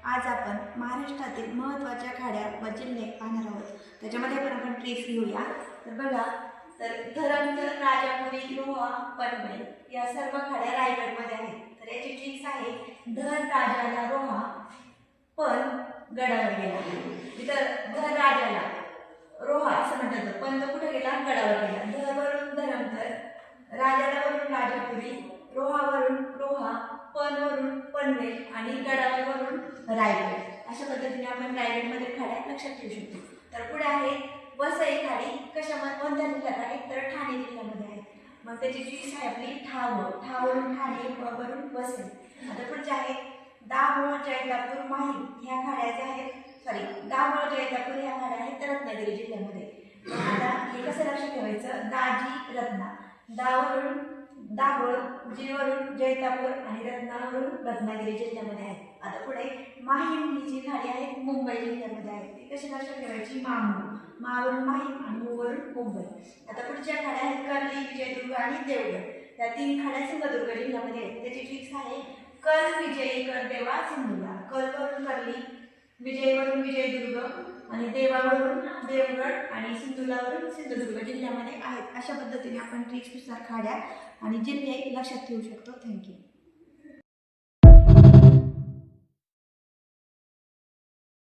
आज आपण महाराष्ट्रातील महत्त्वाच्या खाड्या व जिल्हे पाहणार आहोत। त्याच्यामध्ये आपण ट्रिक्स घेऊया। तर बघा, तर धरणतर, राजापुरी, रोहा, पनवेल या सर्व खाड्या रायगडमध्ये आहेत। तर याची ट्रिक्स आहे, धन राजाला रोहा पण गडावर गेला। इथं धन राजाला रोहा असं म्हणतात, पण तो कुठे गेला? गडावर गेला। धवरून धरणतर, राजाला वरून राजापुरी, रोहावरून रोहा, पनवरून पनवेल आणि गडावरून रायगड। अशा पद्धतीने आपण रायगडमध्ये खाड्या लक्षात ठेवू शकतो। तर पुढे आहे वसई खाडी, कशामध्ये कोणत्या जिल्ह्यात आहे? तर ठाणे जिल्ह्यामध्ये आहे। मग त्याची ट्रिक्स आहे आपली ठाव, ठावरून ठाणे, वरून वसई। आता पुढचे आहे दाभोळ, जैतापूर, माहीम ह्या खाड्या ज्या आहेत, दाभोळ, जैतापूर ह्या खाड्या आहेत रत्नागिरी जिल्ह्यामध्ये। आता हे कसं लक्षात ठेवायचं? दाजी, रत्ना, दावरून दाभोळ, जीवरून जैतापूर आणि रत्नावरून रत्नागिरी जिल्ह्यामध्ये आहे। आता पुढे माहीम ही जी खाडी आहे मुंबई जिल्ह्यामध्ये आहे। ती कशी लक्षात ठेवायची? मामू, मावरून माहीम आणि मूवरून मुंबई। आता पुढच्या खाड्या आहेत कर्ली, विजयदुर्ग आणि देवगड। या तीन खाड्या सिंधुदुर्ग जिल्ह्यामध्ये आहेत। त्याची ट्रिक्स आहे कल, विजयी, करदेवा, सिंधुला। कलवरून कर्ली, विजयवरून विजयदुर्ग आणि देवावरून देवगड आणि सिंधुलावरून सिंधुदुर्ग जिल्ह्यामध्ये आहेत। अशा पद्धतीने आपण ट्रिक्सनुसार खाड्या आणि जिल्हे लक्षात ठेवू शकतो। थँक्यू।